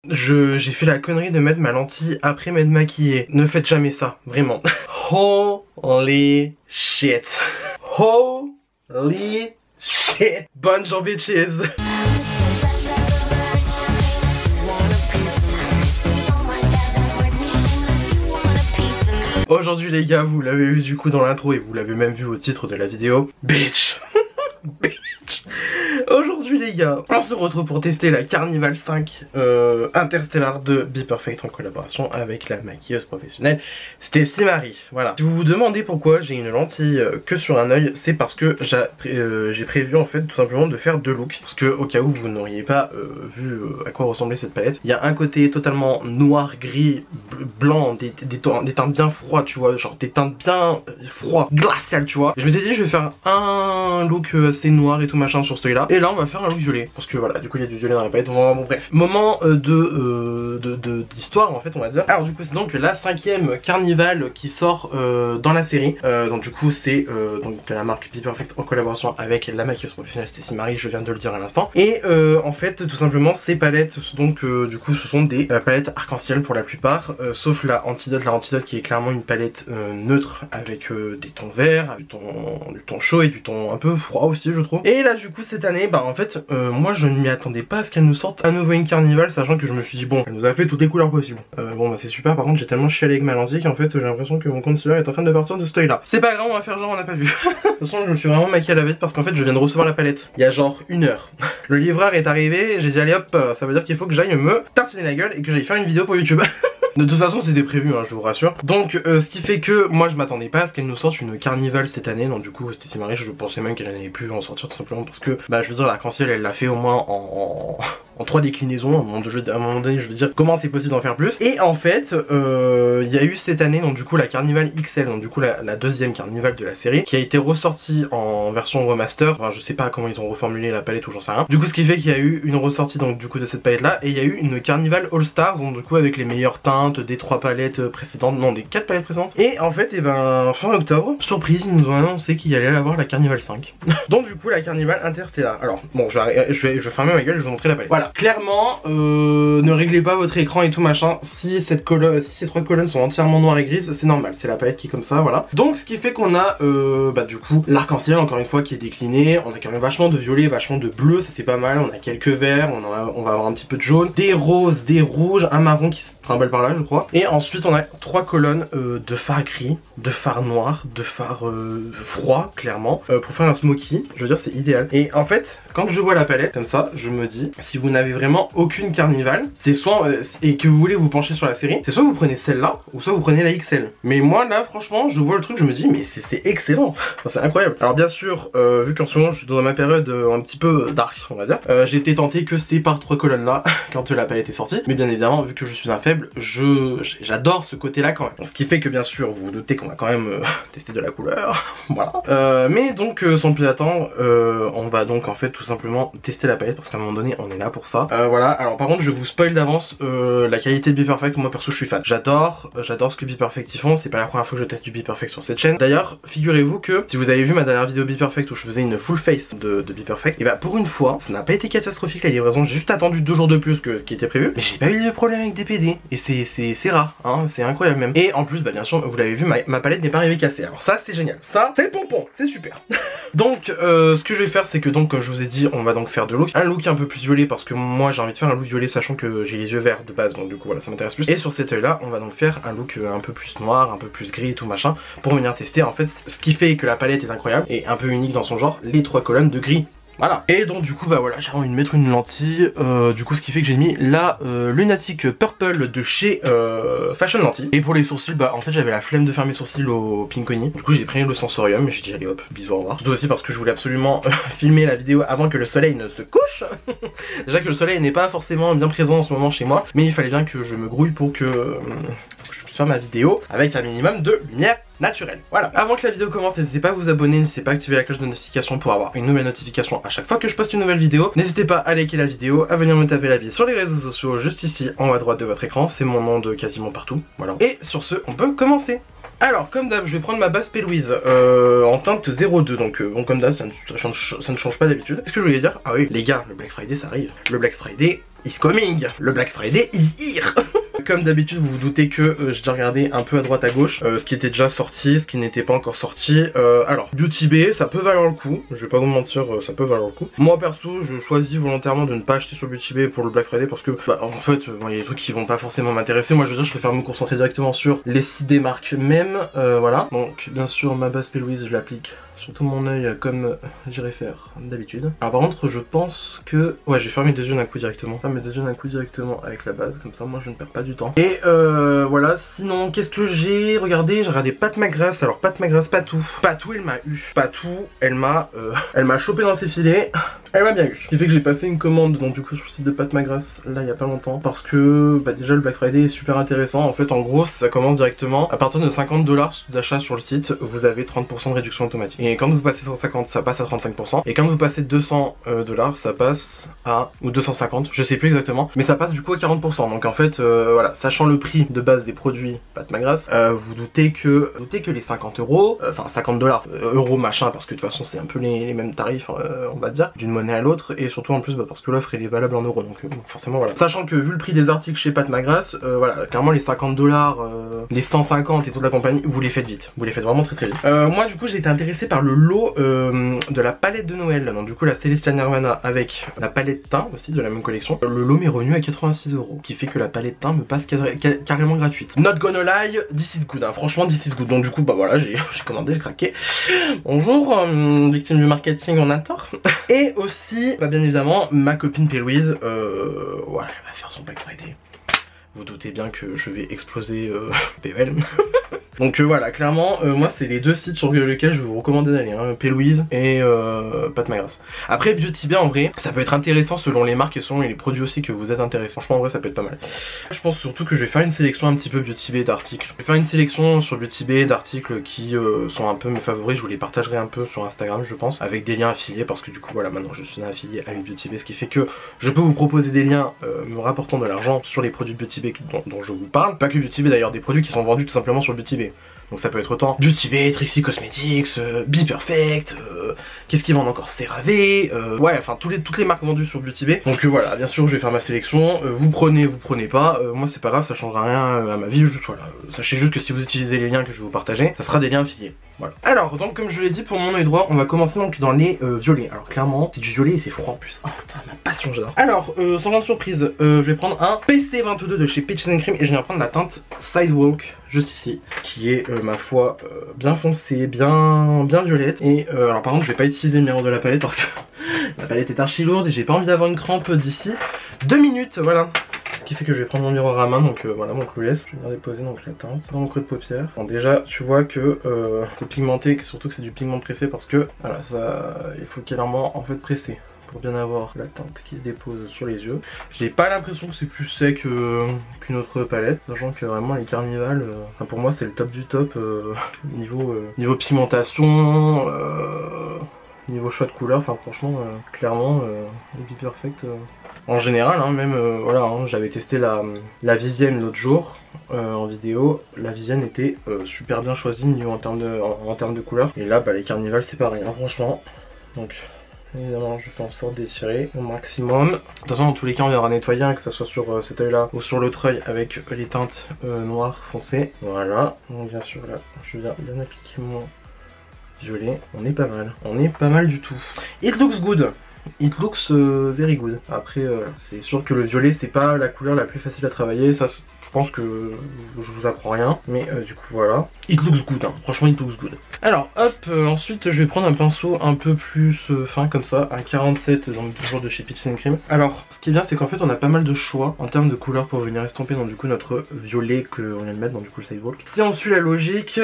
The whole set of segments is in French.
J'ai fait la connerie de mettre ma lentille après m'être maquillée. Ne faites jamais ça, vraiment. Holy shit. Holy shit. Bonjour bitches. Aujourd'hui les gars, vous l'avez vu du coup dans l'intro et vous l'avez même vu au titre de la vidéo. Bitch. Bitch. Aujourd'hui les gars, on se retrouve pour tester la Carnival 5 Interstellar de BPerfect en collaboration avec la maquilleuse professionnelle Stacy Marie. Voilà. Si vous vous demandez pourquoi j'ai une lentille que sur un œil, c'est parce que j'ai prévu en fait tout simplement de faire deux looks. Parce que au cas où vous n'auriez pas vu à quoi ressemblait cette palette, il y a un côté totalement noir, gris, blanc, des teintes bien froides, tu vois, genre des teintes bien froides, glaciales, tu vois. Et je m'étais dit je vais faire un look assez noir et tout machin sur celui-là. Et là on va faire un look violet parce que voilà, du coup il y a du violet dans la palette. Bon bref, moment d'histoire en fait on va dire. Alors du coup c'est donc la 5ème Carnival qui sort dans la série. Donc du coup c'est donc de la marque BPerfect en collaboration avec la maquilleuse professionnelle Stacy Marie, je viens de le dire à l'instant. Et en fait tout simplement ces palettes donc du coup ce sont des palettes arc-en-ciel pour la plupart, sauf la Antidote qui est clairement une palette neutre avec des tons verts, du ton chaud et du ton un peu froid aussi je trouve. Et là du coup cette année bah en fait moi je ne m'y attendais pas à ce qu'elle nous sorte à nouveau une Carnival, sachant que je me suis dit bon elle nous a fait toutes les couleurs possibles. Bon bah c'est super, par contre j'ai tellement chialé avec ma lentille qu'en fait j'ai l'impression que mon concealer est en train de partir de ce œil là. C'est pas grave, on va faire genre on n'a pas vu. De toute façon je me suis vraiment maquillé à la vite parce qu'en fait je viens de recevoir la palette il y a genre 1 heure. Le livreur est arrivé, j'ai dit allez hop, ça veut dire qu'il faut que j'aille me tartiner la gueule et que j'aille faire une vidéo pour YouTube. De toute façon c'était prévu hein, je vous rassure. Donc ce qui fait que moi je m'attendais pas à ce qu'elle nous sorte une Carnival cette année. Donc du coup Stacy Marie je pensais même qu'elle n'allait plus en sortir tout simplement parce que bah je veux dire l'arc-en-ciel elle l'a fait au moins en 3 déclinaisons. À un moment donné je veux dire comment c'est possible d'en faire plus. Et en fait il y a eu cette année donc du coup la Carnival XL, donc du coup la deuxième Carnival de la série qui a été ressortie en version remaster. Enfin je sais pas comment ils ont reformulé la palette ou j'en sais rien. Du coup ce qui fait qu'il y a eu une ressortie donc du coup de cette palette là et il y a eu une Carnival All Stars donc du coup avec les meilleures teintes des 3 palettes précédentes, non des 4 palettes précédentes. Et en fait et ben fin octobre, surprise, ils nous ont annoncé qu'il y allait avoir la Carnival 5. Donc du coup la Carnival Interstellar. Alors bon je vais fermer ma gueule et je vais vous montrer la palette. Voilà, clairement ne réglez pas votre écran et tout machin. Si ces 3 colonnes sont entièrement noires et grises, c'est normal, c'est la palette qui est comme ça, voilà. Donc ce qui fait qu'on a bah du coup l'arc-en-ciel encore une fois qui est décliné. On a quand même vachement de violet, vachement de bleu, ça c'est pas mal. On a quelques verts, on va avoir un petit peu de jaune, des roses, des rouges, un marron qui se trimballe par là je crois. Et ensuite on a 3 colonnes de fard gris, de fard noir, de fard froid clairement pour faire un smoky. Je veux dire c'est idéal. Et en fait quand je vois la palette comme ça, je me dis si vous n'avez vraiment aucune Carnival, c'est soit et que vous voulez vous pencher sur la série, c'est soit vous prenez celle-là ou soit vous prenez la XL. Mais moi là franchement je vois le truc, je me dis mais c'est excellent, enfin, c'est incroyable. Alors bien sûr vu qu'en ce moment je suis dans ma période un petit peu dark on va dire, j'ai été tenté que c'était par 3 colonnes là quand la palette est sortie. Mais bien évidemment vu que je suis un faible, j'adore ce côté là quand même. Ce qui fait que bien sûr vous vous doutez qu'on va quand même tester de la couleur. Voilà. Mais donc sans plus attendre on va donc en fait tout simplement tester la palette parce qu'à un moment donné on est là pour ça. Voilà, alors par contre je vous spoil d'avance la qualité de BPerfect, moi perso je suis fan. J'adore ce que BPerfect ils font, c'est pas la première fois que je teste du BPerfect sur cette chaîne. D'ailleurs figurez-vous que si vous avez vu ma dernière vidéo BPerfect où je faisais une full face de BPerfect, et bah pour une fois ça n'a pas été catastrophique la livraison, j'ai juste attendu 2 jours de plus que ce qui était prévu. Mais j'ai pas eu de problème avec des PD et c'est rare, hein, c'est incroyable même. Et en plus bah bien sûr vous l'avez vu ma palette n'est pas arrivée cassée, alors ça c'est génial, ça c'est le pompon, c'est super. Donc ce que je vais faire c'est que donc comme je vous ai dit on va donc faire 2 looks, un look un peu plus violet parce que moi j'ai envie de faire un look violet sachant que j'ai les yeux verts de base donc du coup voilà ça m'intéresse plus. Et sur cet œil là on va donc faire un look un peu plus noir, un peu plus gris et tout machin pour venir tester en fait ce qui fait que la palette est incroyable et un peu unique dans son genre, les 3 colonnes de gris. Voilà. Et donc du coup bah voilà j'ai envie de mettre une lentille, du coup ce qui fait que j'ai mis la Lunatic Purple de chez Fashion Lentille. Et pour les sourcils bah en fait j'avais la flemme de faire mes sourcils au Pinkony, du coup j'ai pris le Sensorium et j'ai dit allez hop bisous au revoir. Surtout aussi parce que je voulais absolument filmer la vidéo avant que le soleil ne se couche. Déjà que le soleil n'est pas forcément bien présent en ce moment chez moi, mais il fallait bien que je me grouille pour que je puisse faire ma vidéo avec un minimum de lumière naturelle. Voilà. Avant que la vidéo commence, n'hésitez pas à vous abonner, n'hésitez pas à activer la cloche de notification pour avoir une nouvelle notification à chaque fois que je poste une nouvelle vidéo. N'hésitez pas à liker la vidéo, à venir me taper la bille sur les réseaux sociaux juste ici en haut à droite de votre écran, c'est mon nom de quasiment partout. Voilà. Et sur ce, on peut commencer. Alors comme d'hab je vais prendre ma base P. Louise en teinte 02, donc bon comme d'hab ça ne change pas d'habitude. Qu'est-ce que je voulais dire? Ah oui les gars, le Black Friday ça arrive. Le Black Friday is coming. Le Black Friday is here. Comme d'habitude, vous vous doutez que j'ai déjà regardé un peu à droite à gauche ce qui était déjà sorti, ce qui n'était pas encore sorti. Alors, Beauty Bay, ça peut valoir le coup. Je vais pas vous mentir, ça peut valoir le coup. Moi perso, je choisis volontairement de ne pas acheter sur Beauty Bay pour le Black Friday parce que, bah, en fait, il y a des trucs qui vont pas forcément m'intéresser. Moi, je veux dire, je préfère me concentrer directement sur les sites des marques même. Voilà. Donc, bien sûr, ma base P-Louise, je l'applique sur tout mon œil comme j'irai faire d'habitude. Alors par contre je pense que... Ouais, j'ai fermé des yeux d'un coup directement. Fermé des yeux d'un coup directement avec la base, comme ça moi je ne perds pas du temps. Et voilà, sinon qu'est-ce que j'ai regardé? J'ai regardé Pat McGrath. Alors Pat McGrath, Patou. Patou elle m'a eu. Patou, elle m'a chopé dans ses filets. Elle m'a bien eu. Ce qui fait que j'ai passé une commande donc du coup sur le site de Pat McGrath là il y a pas longtemps. Parce que bah, déjà le Black Friday est super intéressant. En fait en gros ça commence directement. À partir de 50 $ d'achat sur le site, vous avez 30% de réduction automatique. Et quand vous passez 150, ça passe à 35%. Et quand vous passez 200 $, ça passe à... ou 250, je sais plus exactement. Mais ça passe du coup à 40%. Donc en fait, voilà, sachant le prix de base des produits Pat McGrath, vous doutez que les 50 €, enfin 50 $, euros machin, parce que de toute façon c'est un peu les mêmes tarifs, on va dire, d'une monnaie à l'autre. Et surtout en plus, bah, parce que l'offre elle est valable en euros. Donc forcément voilà. Sachant que vu le prix des articles chez Pat McGrath, voilà, clairement les 50 $, les 150 et toute la compagnie, vous les faites vite. Vous les faites vraiment très très vite. Moi du coup j'ai été intéressé par le lot de la palette de Noël, donc du coup la Celestial Nirvana avec la palette teint aussi de la même collection. Le lot m'est revenu à 86 €, qui fait que la palette teint me passe carrément gratuite. Not gonna lie, this is good, hein. Franchement this is good. Donc du coup bah voilà, j'ai commandé, j'ai craqué. Bonjour, victime du marketing, on a tort. Et aussi, bah, bien évidemment, ma copine P-Louise, voilà, elle va faire son Black Friday. Vous doutez bien que je vais exploser PL. Donc voilà, clairement, moi c'est les deux sites sur lesquels je vais vous recommander d'aller, hein, P-Louise et Pat McGrath. Après Beauty Bay en vrai, ça peut être intéressant selon les marques et selon les produits aussi que vous êtes intéressés. Franchement en vrai ça peut être pas mal. Je pense surtout que je vais faire une sélection un petit peu Beauty Bay d'articles. Je vais faire une sélection sur Beauty Bay d'articles qui sont un peu mes favoris, je vous les partagerai un peu sur Instagram je pense, avec des liens affiliés parce que du coup voilà maintenant je suis affilié avec Beauty Bay, ce qui fait que je peux vous proposer des liens me rapportant de l'argent sur les produits de Beauty Bay dont je vous parle. Pas que Beauty Bay d'ailleurs, des produits qui sont vendus tout simplement sur Beauty Bay. Donc ça peut être autant Beauty Bay, Trixie Cosmetics, Be Perfect, qu'est-ce qu'ils vendent encore, CeraVe, ouais enfin toutes les marques vendues sur Beauty Bay. Donc voilà, bien sûr je vais faire ma sélection, vous prenez pas, moi c'est pas grave, ça changera rien à ma vie, juste voilà, sachez juste que si vous utilisez les liens que je vais vous partager, ça sera des liens affiliés. Voilà. Alors donc comme je l'ai dit pour mon œil droit, on va commencer donc dans les violets. Alors clairement c'est du violet et c'est froid en plus. Oh putain ma passion j'adore. Alors sans grande surprise, je vais prendre un PC22 de chez Peaches & Cream et je viens prendre la teinte Sidewalk juste ici, qui est ma foi bien foncée, bien violette. Et alors par contre je vais pas utiliser le miroir de la palette parce que la palette est archi lourde et j'ai pas envie d'avoir une crampe d'ici 2 minutes, voilà. Ce qui fait que je vais prendre mon miroir à main, donc voilà mon coulisse. Je vais venir déposer donc la teinte dans mon creux de paupière. Bon déjà tu vois que c'est pigmenté, surtout que c'est du pigment pressé parce que voilà ça, il faut clairement en fait presser pour bien avoir la teinte qui se dépose sur les yeux. J'ai pas l'impression que c'est plus sec qu'une autre palette, sachant que vraiment les Carnival, enfin, pour moi c'est le top du top niveau pigmentation, niveau choix de couleur, enfin franchement clairement Be Perfect en général, hein, même voilà, hein, j'avais testé la Vivienne l'autre jour en vidéo, la Vivienne était super bien choisie niveau en termes de couleur, et là bah, les Carnival c'est pareil, hein, franchement. Donc évidemment je fais en sorte d'étirer au maximum. De toute façon dans tous les cas on viendra nettoyer, hein, que ce soit sur cet œil là ou sur l'autre œil avec les teintes noires foncées. Voilà, donc bien sûr là je viens bien appliquer mon violet, on est pas mal du tout. It looks good. It looks very good. Après c'est sûr que le violet c'est pas la couleur la plus facile à travailler, ça je pense que je vous apprends rien, mais du coup voilà. It looks good, hein. Franchement it looks good. Alors hop, ensuite je vais prendre un pinceau un peu plus fin comme ça, un 47 donc toujours de chez Peaches & Cream. Alors ce qui est bien c'est qu'en fait on a pas mal de choix en termes de couleurs pour venir estomper donc du coup notre violet qu'on vient de mettre, donc du coup le Sidewalk. Si on suit la logique,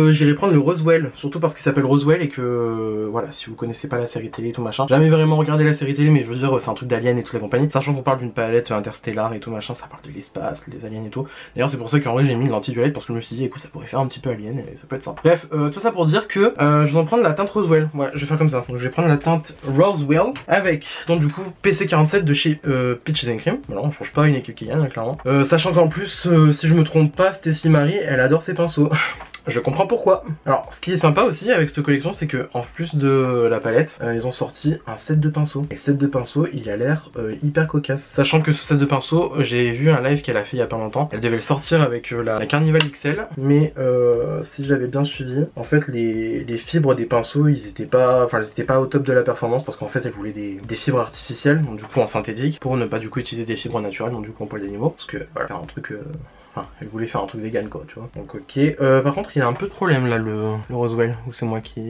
j'irai prendre le Roswell, surtout parce qu'il s'appelle Roswell et que voilà, si vous connaissez pas la série télé et tout machin, jamais vraiment regardé la série télé mais je veux dire c'est un truc d'Alien et toute la compagnie, sachant qu'on parle d'une palette interstellare et tout machin, ça parle de l'espace, des aliens et tout. D'ailleurs c'est pour ça qu'en vrai j'ai mis une lentille violette parce que je me suis dit écoute ça pourrait faire un petit peu Alien et ça peut être sympa. Bref, tout ça pour dire que je vais en prendre la teinte Roswell. Ouais, je vais faire comme ça. Donc je vais prendre la teinte Roswell avec donc du coup PC47 de chez Peaches & Cream. Voilà, on change pas une équipe qui gagne, hein, clairement. Sachant qu'en plus, si je me trompe pas, Stacy Marie, elle adore ses pinceaux. Je comprends pourquoi. Alors, ce qui est sympa aussi avec cette collection, c'est que en plus de la palette, ils ont sorti un set de pinceaux. Et le set de pinceaux, il a l'air hyper cocasse. Sachant que ce set de pinceaux, j'ai vu un live qu'elle a fait il y a pas longtemps. Elle devait le sortir avec la Carnival XL, mais si j'avais bien suivi, en fait les fibres des pinceaux, ils étaient pas au top de la performance parce qu'en fait elle voulait des fibres artificielles, donc du coup en synthétique, pour ne pas du coup utiliser des fibres naturelles, donc du coup en poil d'animaux, parce que voilà, faire un truc enfin, elle voulait faire un truc vegan quoi, tu vois. Donc ok. Par contre, il y a un peu de problème là, le Roswell, ou c'est moi qui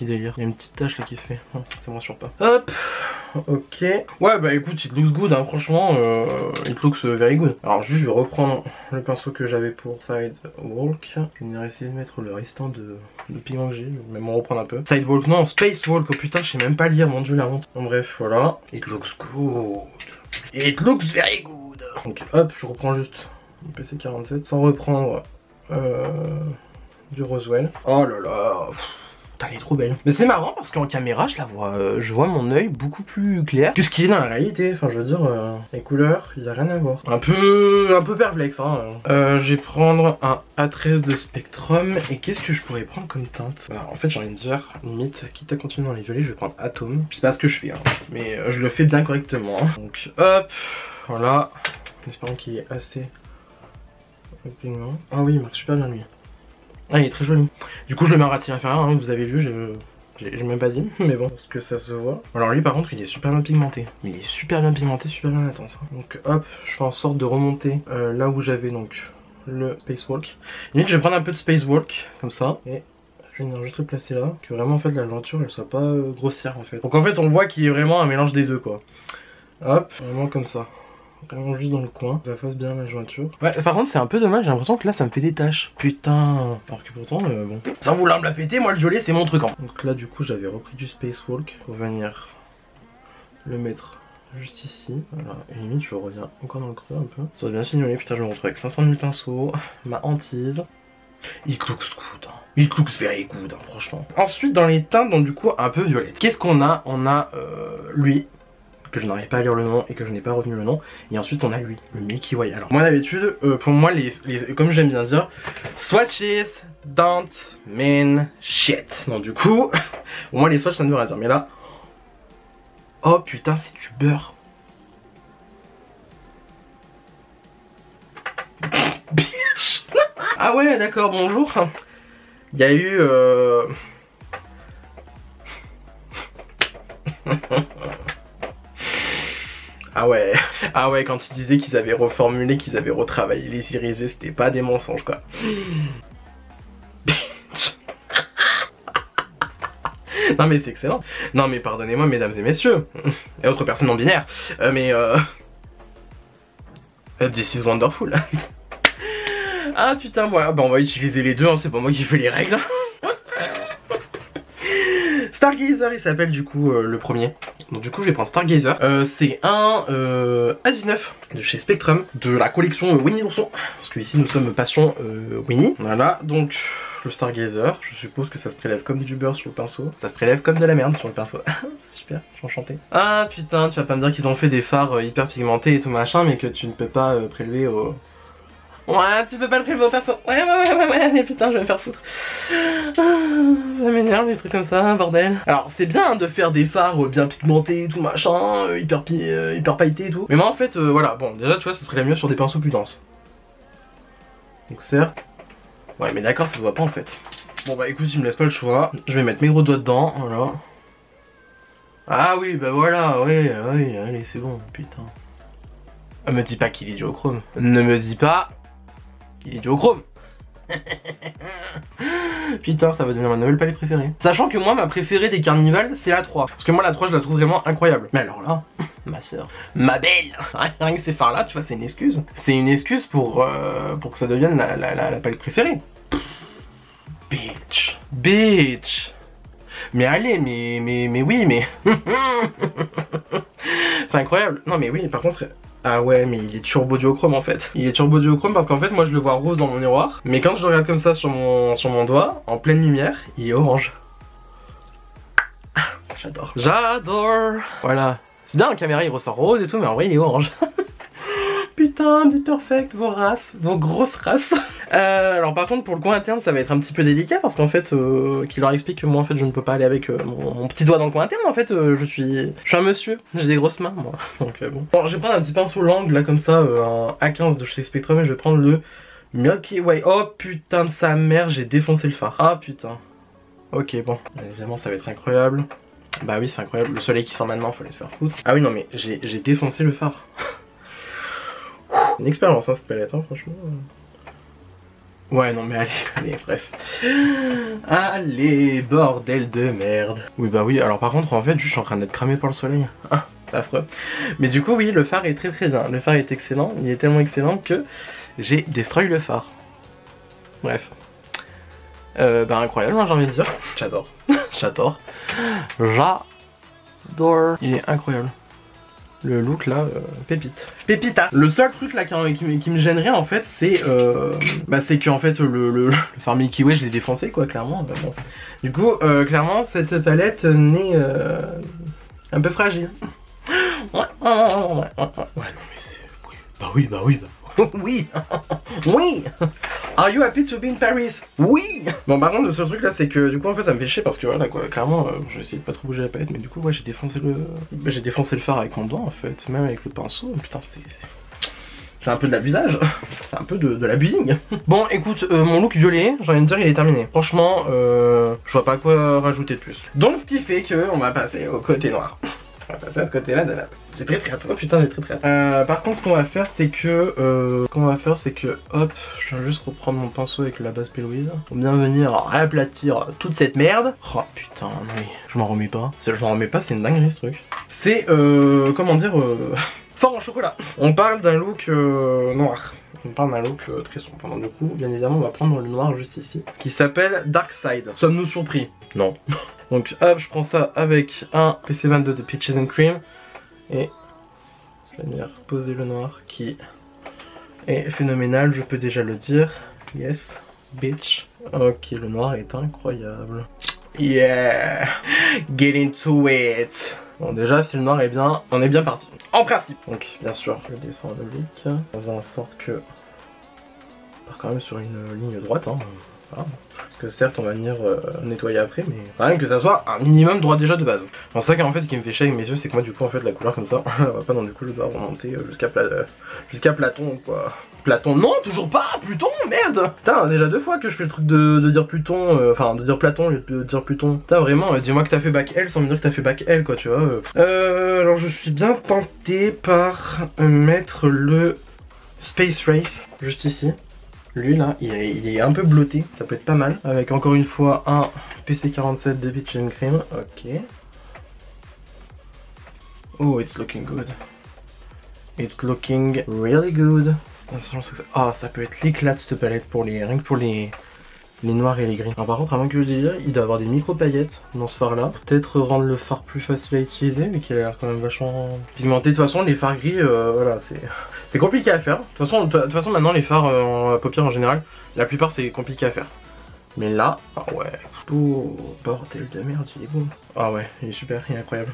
délire. Il y a une petite tache là qui se fait. Ça me rassure pas. Hop. Ok. Ouais, bah écoute, it looks good, hein, franchement. It looks very good. Alors, juste, je vais reprendre le pinceau que j'avais pour Sidewalk. Je vais venir essayer de mettre le restant de pigment que j'ai. Je vais même en reprendre un peu. Sidewalk, non, Spacewalk. Oh putain, je sais même pas lire, mon dieu, la honte. Bon, bref, voilà. It looks good. It looks very good. Donc, hop, je reprends juste. PC47 sans reprendre du Roswell. Oh là là, putain, elle est trop belle. Mais c'est marrant parce qu'en caméra je la vois, je vois mon œil beaucoup plus clair que ce qu'il est dans la réalité. Enfin je veux dire, les couleurs, il n'y a rien à voir. Un peu perplexe hein. Je vais prendre un A13 de Spectrum. Et qu'est-ce que je pourrais prendre comme teinte? Alors, en fait j'ai envie de dire, limite, quitte à continuer dans les violets, je vais prendre Atom. Je sais pas ce que je fais hein, mais je le fais bien correctement. Donc hop, voilà. J'espère qu'il est assez... Ah oui, il marche super bien lui. Ah, il est très joli. Du coup, je le mets en ratil inférieur, hein, vous avez vu, j'ai même pas dit, mais bon, parce que ça se voit. Alors lui, par contre, il est super bien pigmenté. Il est super bien pigmenté, super bien intense. Hein. Donc hop, je fais en sorte de remonter là où j'avais donc le Spacewalk. Limite, je vais prendre un peu de Spacewalk, comme ça, et je vais venir juste le placer là, que vraiment, en fait, la jointure, elle soit pas grossière, en fait. Donc en fait, on voit qu'il est vraiment un mélange des deux, quoi. Hop, vraiment comme ça. Vraiment juste dans le coin, ça fasse bien la jointure. Ouais, par contre c'est un peu dommage, j'ai l'impression que là ça me fait des taches. Putain. Alors que pourtant, bon. Sans vouloir me la péter, moi le violet c'est mon truc. Hein. Donc là du coup j'avais repris du Spacewalk pour venir le mettre juste ici. Voilà, et limite je reviens encore dans le creux un peu. Ça va bien signalé, putain je me retrouve avec 500 000 pinceaux, ma hantise. It looks good, hein. It looks very good, hein, franchement. Ensuite dans les teintes, donc du coup un peu violette. Qu'est-ce qu'on a? On a lui. Que je n'arrive pas à lire le nom et que je n'ai pas retenu le nom. Et ensuite on a lui, le Milky Way. Alors moi d'habitude, pour moi comme j'aime bien dire, swatches don't mean shit. Donc du coup, au moins les swatches ça ne veut rien dire. Mais là, oh putain c'est du beurre. Bitch. Ah ouais d'accord, bonjour. Il y a eu... Ah ouais, quand ils disaient qu'ils avaient reformulé, qu'ils avaient retravaillé les irisés, c'était pas des mensonges quoi. Non mais c'est excellent. Non mais pardonnez-moi mesdames et messieurs, et autres personnes non binaires, this is wonderful. Ah putain, voilà, bah on va utiliser les deux, hein, c'est pas moi qui fais les règles. Stargazer il s'appelle du coup le premier. Donc du coup je vais prendre Stargazer. C'est un A19 de chez Spectrum, de la collection Winnie l'ourson. Parce que ici nous sommes passion Winnie. Voilà, donc le Stargazer, je suppose que ça se prélève comme du beurre sur le pinceau. Ça se prélève comme de la merde sur le pinceau. C'est super, je suis enchanté. Ah putain, tu vas pas me dire qu'ils ont fait des fards hyper pigmentés et tout machin, mais que tu ne peux pas prélever au... Ouais, tu peux pas le prélever au perso. Ouais, mais putain, je vais me faire foutre. Ça m'énerve, des trucs comme ça, bordel. Alors, c'est bien hein, de faire des fards bien pigmentés et tout machin, hyper pailletés et tout. Mais moi, en fait, voilà, bon, déjà, tu vois, ça serait mieux sur des pinceaux plus denses. Donc, certes. Ouais, mais d'accord, ça se voit pas en fait. Bon, bah, écoute, il me laisse pas le choix. Je vais mettre mes gros doigts dedans, voilà. Ah oui, bah voilà, oui, allez, c'est bon, putain. Me dis pas qu'il est duochrome. Ne me dis pas. Il est duochrome. Putain, ça va devenir ma nouvelle palette préférée. Sachant que moi, ma préférée des Carnival, c'est la 3. Parce que moi, la 3, je la trouve vraiment incroyable. Mais alors là, ma soeur, ma belle, rien que ces fards là, tu vois, c'est une excuse. C'est une excuse pour que ça devienne la palette préférée. Bitch. Bitch. Mais allez, mais oui, mais... C'est incroyable. Non mais oui, par contre... Ah ouais, mais il est turbo duochrome en fait. Il est turbo duochrome parce qu'en fait moi je le vois rose dans mon miroir. Mais quand je le regarde comme ça sur mon doigt, en pleine lumière, il est orange. J'adore. J'adore. Voilà. C'est bien en caméra il ressort rose et tout, mais en vrai il est orange. Putain. putain, Be Perfect, vos races, vos grosses races. Alors par contre pour le coin interne ça va être un petit peu délicat parce qu'en fait qu'il leur explique que moi en fait je ne peux pas aller avec mon petit doigt dans le coin interne. En fait je suis un monsieur, j'ai des grosses mains moi. Donc bon. Bon, je vais prendre un petit pinceau langue là comme ça, un A15 de chez Spectrum, et je vais prendre le Milky Way. Oh putain de sa mère, j'ai défoncé le phare. Ah putain. Ok bon, évidemment ça va être incroyable. Bah oui c'est incroyable, le soleil qui sort maintenant, faut aller se faire foutre. Ah oui non mais j'ai défoncé le phare. Une expérience hein cette palette hein, franchement. Ouais non mais allez, bref. Allez, bordel de merde. Oui bah oui, alors par contre en fait je suis en train d'être cramé par le soleil. Ah, c'est affreux. Mais du coup oui, le phare est très bien, le phare est excellent, il est tellement excellent que j'ai destroy le phare. Bref. Bah incroyable hein, j'ai envie de dire. J'adore. J'adore. J'adore. Il est incroyable. Le look là, pépite. Pépita. Le seul truc là qui me gênerait en fait, c'est c'est que en fait le phare Milky Way je l'ai défoncé quoi, clairement. Bon. Du coup, clairement cette palette n'est un peu fragile. Ouais, non mais c'est... Bah oui. Oui. Oui. Are you happy to be in Paris? Oui. Bon par contre le seul truc là c'est que du coup en fait ça me fait chier parce que voilà quoi, clairement je vais essayer de pas trop bouger la palette mais du coup ouais j'ai défoncé le phare avec mon doigt en fait, même avec le pinceau. Putain c'est un peu de l'abusage. C'est un peu de l'abusing. Bon écoute, mon look violet, j'ai envie de dire il est terminé. Franchement je vois pas quoi rajouter de plus. Donc ce qui fait que on va passer au côté noir. On va passer à ce côté-là de la... J'ai très hâte, oh putain j'ai très hâte. Par contre ce qu'on va faire c'est que... hop, je viens juste reprendre mon pinceau avec la base Peloise pour bien venir aplatir toute cette merde. Oh putain, non mais je m'en remets pas. Si je m'en remets pas, c'est une dinguerie ce truc. C'est, comment dire, fort en chocolat. On parle d'un look noir. On parle d'un look très sombre. Donc du coup, bien évidemment, on va prendre le noir juste ici, qui s'appelle Dark Side. Sommes-nous surpris? Non. Donc hop, je prends ça avec un PC22 de Peaches and Cream. Et je vais venir poser le noir qui est phénoménal, je peux déjà le dire. Yes, bitch. Ok, le noir est incroyable. Yeah, get into it. Bon déjà si le noir est bien, on est bien parti. En principe. Donc bien sûr, je descends en oblique. On va en sorte que... On part quand même sur une ligne droite. Hein. Voilà. Parce que certes on va venir nettoyer après, mais quand même que ça soit un minimum droit déjà de base. Enfin, c'est ça en fait qui me fait chier avec mes yeux, c'est que moi du coup en fait la couleur comme ça, on va pas, donc du coup je dois remonter jusqu'à Platon quoi. Platon, non toujours pas, Pluton, merde. Putain déjà 2 fois que je fais le truc de dire Pluton, enfin de dire Platon au lieu de dire Pluton. Putain vraiment, dis-moi que t'as fait bac L sans me dire que t'as fait bac L quoi tu vois. Alors je suis bien tenté par mettre le Space Race juste ici. Lui là, il est un peu blotté, ça peut être pas mal. Avec encore une fois un PC47 de Peaches and Cream. Ok. Oh, it's looking good. It's looking really good. Ah, ça peut être l'éclat de cette palette pour rien que pour les noirs et les gris. Alors par contre, avant que je le dise, il doit avoir des micro paillettes dans ce phare là. Peut-être rendre le phare plus facile à utiliser, mais qu'il a l'air quand même vachement pigmenté. De toute façon, les fards gris, voilà, c'est compliqué à faire. De toute façon, maintenant, les fards en paupières en général, la plupart c'est compliqué à faire. Mais là, ah ouais. Oh, bordel de merde, il est beau. Ah ouais, il est super, il est incroyable.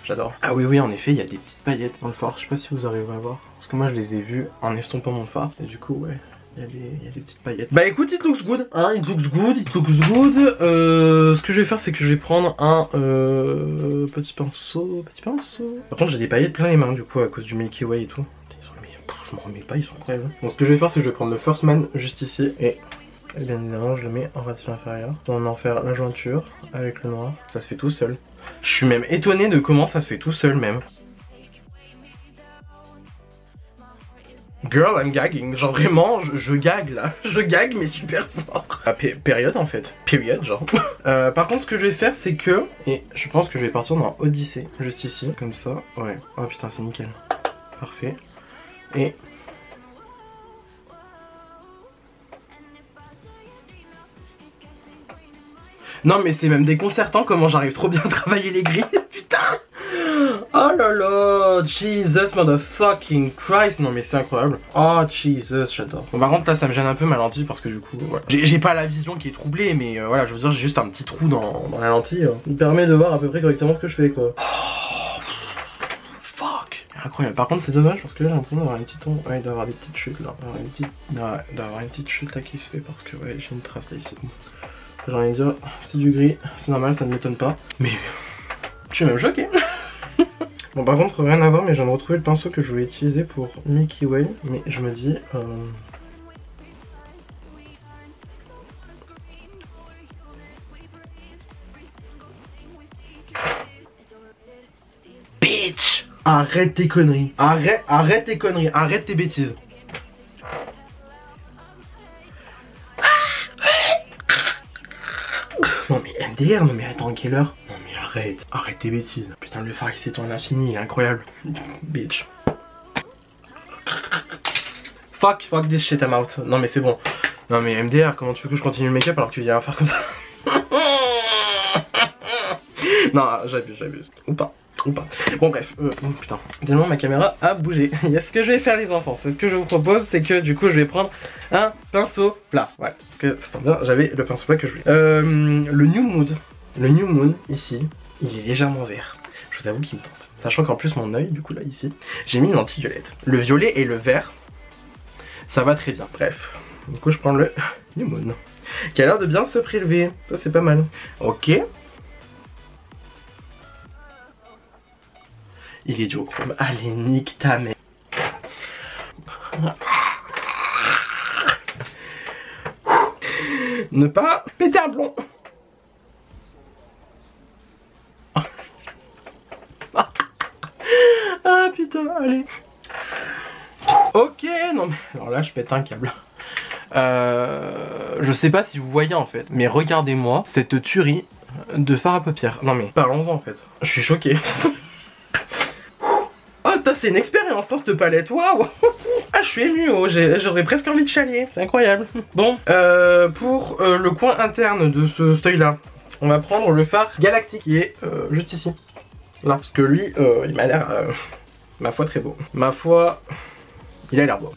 J'adore. Ah oui, en effet, il y a des petites paillettes dans le phare. Je sais pas si vous arrivez à voir. Parce que moi, je les ai vues en estompant mon phare. Et du coup, ouais. Il y a des petites paillettes. Bah écoute, it looks good, hein, it looks good. Ce que je vais faire, c'est que je vais prendre un petit pinceau. Par contre, j'ai des paillettes plein les mains, du coup, à cause du Milky Way et tout. Je m'en remets pas, ils sont incroyables. Donc ce que je vais faire, c'est que je vais prendre le First Man juste ici. Et bien évidemment, je le mets en ratif inférieur. On va en faire la jointure avec le noir. Ça se fait tout seul. Je suis même étonné de comment ça se fait tout seul même. Girl, I'm gagging. Genre vraiment, je gague là. Je gague mais super fort. Ah, période en fait. Période genre. Par contre, ce que je vais faire, c'est que... Et je pense que je vais partir dans Odyssée. Juste ici. Comme ça. Ouais. Oh putain, c'est nickel. Parfait. Et... Non mais c'est même déconcertant comment j'arrive trop bien à travailler les grilles. Putain. Oh là là, Jesus motherfucking Christ. Non mais c'est incroyable. Oh Jesus, j'adore. Bon par contre là ça me gêne un peu ma lentille parce que du coup voilà. J'ai pas la vision qui est troublée mais voilà, je veux dire j'ai juste un petit trou dans la lentille. Il me permet de voir à peu près correctement ce que je fais quoi. Oh, fuck. Incroyable. Par contre c'est dommage parce que là j'ai l'impression d'avoir une petite ombre. Ouais, d'avoir des petites chutes là. D'avoir une petite chute là qui se fait parce que ouais j'ai une trace là ici. J'ai envie de dire, c'est du gris, c'est normal, ça ne m'étonne pas. Mais je suis même choqué. Bon par contre rien à voir, mais je viens de retrouver le pinceau que je voulais utiliser pour Milky Way. Mais je me dis... Bitch! Arrête tes conneries. Arrête tes conneries, arrête tes bêtises. Non mais MDR, non mais attends, quelle heure? Non mais arrête tes bêtises. Putain le phare il s'étend à l'infini, il est incroyable. Bitch. Fuck this shit, I'm out. Non mais c'est bon. Non mais MDR, comment tu veux que je continue le make-up alors qu'il y a un phare comme ça? Non, j'abuse. Ou pas. Bon bref, putain, tellement ma caméra a bougé. Et ce que je vais faire les enfants, c'est ce que je vous propose, c'est que du coup je vais prendre un pinceau plat. Ouais, parce que ça tombe bien, j'avais le pinceau plat que je voulais. Le New Moon ici, il est légèrement vert. Je vous avoue qu'il me tente. Sachant qu'en plus mon œil, du coup là ici, j'ai mis une lentille violette. Le violet et le vert, ça va très bien. Bref, du coup je prends le New Moon, qui a l'air de bien se prélever. Ça c'est pas mal. Ok. Il est duochrome. Allez, nique ta mère. Ne pas péter un plomb. Ah putain, allez. Ok, non mais... Alors là, je pète un câble. Je sais pas si vous voyez en fait, mais regardez-moi cette tuerie de fard à paupières. Non mais, parlons-en en fait. Je suis choqué. C'est une expérience, hein, cette palette, waouh. Ah, je suis ému, oh, j'aurais presque envie de chialer, c'est incroyable. Bon, pour le coin interne de ce œil là, on va prendre le phare galactique qui est juste ici. Là, parce que lui, il m'a l'air, ma foi, très beau. Ma foi, il a l'air beau.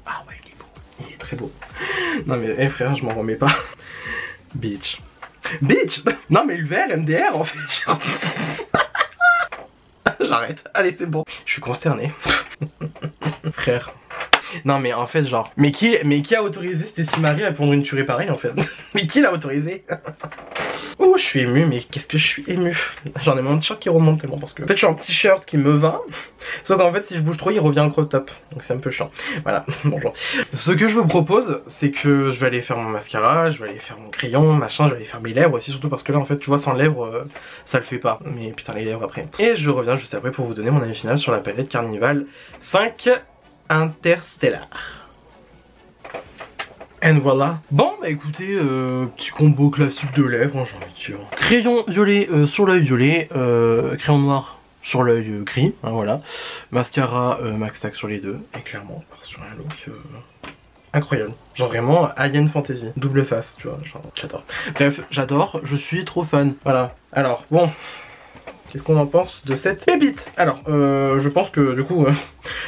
Ah ouais, il est beau, il est très beau. Non mais, hey, frère, je m'en remets pas. Bitch. Non mais le vert MDR en fait. J'arrête, allez c'est bon. Je suis consterné. Frère. Non mais en fait genre. Mais qui a autorisé Stacy Marie à pondre une tuerie pareille en fait? Mais qui l'a autorisé? Oh je suis ému, mais qu'est-ce que je suis ému. J'en ai mon t-shirt qui remonte tellement parce que en fait je suis en t-shirt qui me va. Sauf qu'en fait si je bouge trop il revient en crop top. Donc c'est un peu chiant. Voilà, bonjour. Ce que je vous propose c'est que je vais aller faire mon mascara, je vais aller faire mon crayon, machin, je vais aller faire mes lèvres aussi, surtout parce que là en fait tu vois sans lèvres ça le fait pas. Mais putain les lèvres après. Et je reviens juste après pour vous donner mon avis final sur la palette Carnival 5 Interstellar. Et voilà. Bon bah écoutez, petit combo classique de lèvres, hein, j'ai envie de dire. Crayon violet sur l'œil violet, crayon noir sur l'œil gris, hein, voilà. Mascara Max Tack sur les deux, et clairement on part sur un look incroyable. Genre vraiment Alien Fantasy, double face, tu vois, genre j'adore. Bref, j'adore, je suis trop fan. Voilà. Alors bon, qu'est-ce qu'on en pense de cette pépite? Alors, je pense que du coup,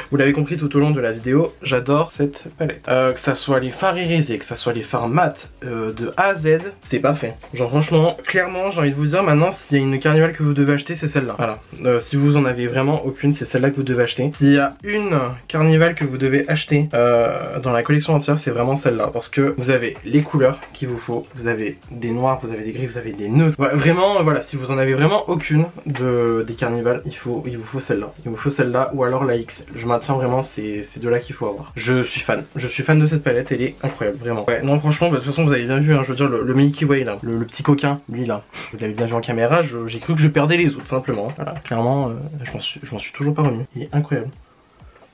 vous l'avez compris tout au long de la vidéo, j'adore cette palette. Que ça soit les fards irisés, que ça soit les fards mat, de A à Z, c'est parfait. Genre franchement, clairement, j'ai envie de vous dire maintenant, s'il y a une Carnival que vous devez acheter, c'est celle-là. Voilà. Si vous en avez vraiment aucune, c'est celle-là que vous devez acheter. S'il y a une Carnival que vous devez acheter dans la collection entière, c'est vraiment celle-là. Parce que vous avez les couleurs qu'il vous faut, vous avez des noirs, vous avez des gris, vous avez des neutres. Ouais, vraiment, voilà, si vous en avez vraiment aucune des Carnival, il vous faut celle-là. Il vous faut celle-là ou alors la XL. Je maintiens vraiment ces deux-là qu'il faut avoir. Je suis fan de cette palette, elle est incroyable, vraiment. Ouais, non franchement, bah, de toute façon vous avez bien vu, hein, je veux dire le Milky Way là, le petit coquin, lui là, vous l'avez bien vu en caméra, j'ai cru que je perdais les autres simplement. Voilà, clairement, je m'en suis toujours pas remis. Il est incroyable.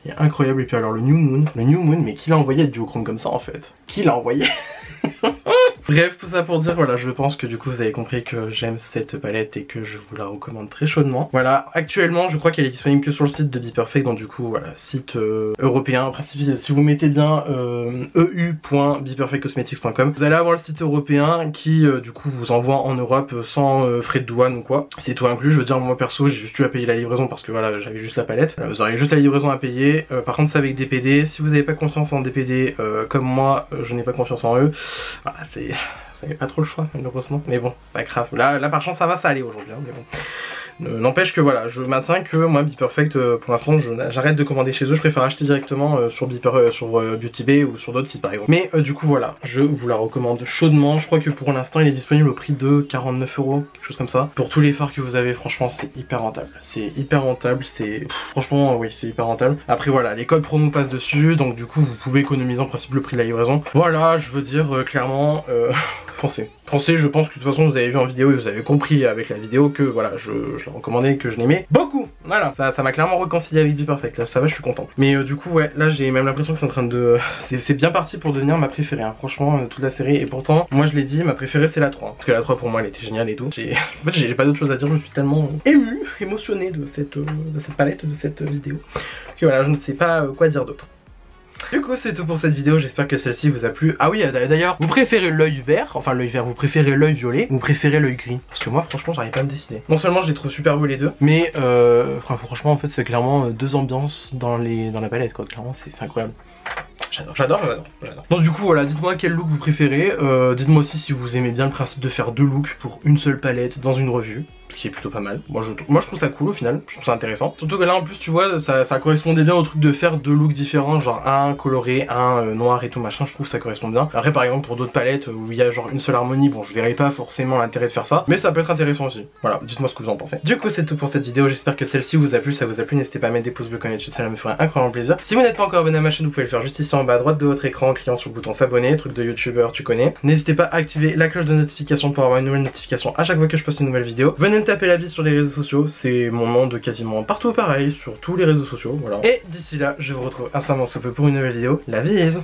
Il est incroyable. Et puis alors le New Moon, mais qui l'a envoyé être duochrome comme ça en fait? Qui l'a envoyé? Bref, tout ça pour dire, voilà, je pense que du coup vous avez compris que j'aime cette palette et que je vous la recommande très chaudement. Voilà, actuellement je crois qu'elle est disponible que sur le site de BePerfect, donc du coup voilà, site européen. En principe, si vous mettez bien eu.beperfectcosmetics.com, vous allez avoir le site européen qui du coup vous envoie en Europe sans frais de douane ou quoi. C'est tout inclus, je veux dire moi perso j'ai juste eu à payer la livraison parce que voilà, j'avais juste la palette. Vous aurez juste la livraison à payer, par contre c'est avec DPD. Si vous n'avez pas confiance en DPD comme moi, je n'ai pas confiance en eux. Voilà, vous avez pas trop le choix malheureusement. Mais bon, c'est pas grave. Là par chance ça va, ça aller aujourd'hui, hein, mais bon. N'empêche que voilà, je maintiens que moi BePerfect pour l'instant j'arrête de commander chez eux, je préfère acheter directement sur Beauty Bay ou sur d'autres sites par exemple. Mais du coup voilà, je vous la recommande chaudement, je crois que pour l'instant il est disponible au prix de 49 €, quelque chose comme ça. Pour tous les fards que vous avez, franchement c'est hyper rentable. C'est hyper rentable, c'est franchement oui c'est hyper rentable. Après voilà, les codes promo passent dessus, donc du coup vous pouvez économiser en principe le prix de la livraison. Voilà, je veux dire clairement Français, je pense que de toute façon vous avez vu en vidéo et vous avez compris avec la vidéo que voilà, je l'ai recommandé, que je l'aimais beaucoup. Voilà, ça m'a clairement réconcilié avec BePerfect, là ça va, je suis content. Mais du coup ouais, là j'ai même l'impression que c'est en train de... c'est bien parti pour devenir ma préférée, hein, franchement, toute la série. Et pourtant, moi je l'ai dit, ma préférée c'est la 3. Hein, parce que la 3 pour moi elle était géniale et tout. En fait j'ai pas d'autre chose à dire, je suis tellement ému, émotionné de cette palette, de cette vidéo, que voilà, je ne sais pas quoi dire d'autre. Du coup c'est tout pour cette vidéo, j'espère que celle-ci vous a plu. Ah oui d'ailleurs, vous préférez l'œil vert, enfin l'œil vert, vous préférez l'œil violet, ou vous préférez l'œil gris? Parce que moi franchement j'arrive pas à me décider. Non seulement je les trouve super beaux les deux, mais franchement en fait c'est clairement deux ambiances dans la palette quoi, clairement c'est incroyable. J'adore. Donc du coup voilà, dites-moi quel look vous préférez, dites-moi aussi si vous aimez bien le principe de faire deux looks pour une seule palette dans une revue, ce qui est plutôt pas mal. Moi je trouve ça cool au final, je trouve ça intéressant. Surtout que là en plus tu vois, ça correspondait bien au truc de faire deux looks différents, genre un coloré, un noir et tout machin, je trouve que ça correspond bien. Après par exemple pour d'autres palettes où il y a genre une seule harmonie, bon je verrais pas forcément l'intérêt de faire ça, mais ça peut être intéressant aussi. Voilà, dites-moi ce que vous en pensez. Du coup c'est tout pour cette vidéo, j'espère que celle-ci vous a plu, ça vous a plu, n'hésitez pas à mettre des pouces bleus quand même, ça me ferait un grand plaisir. Si vous n'êtes pas encore abonné à ma chaîne, vous pouvez le faire juste ici en bas à droite de votre écran en cliquant sur le bouton s'abonner, truc de youtubeur tu connais. N'hésitez pas à activer la cloche de notification pour avoir une nouvelle notification à chaque fois que je poste une nouvelle vidéo. Venez me taper la vie sur les réseaux sociaux, c'est mon nom de quasiment partout pareil, sur tous les réseaux sociaux, voilà. Et d'ici là, je vous retrouve incessamment sous peu pour une nouvelle vidéo. La bise!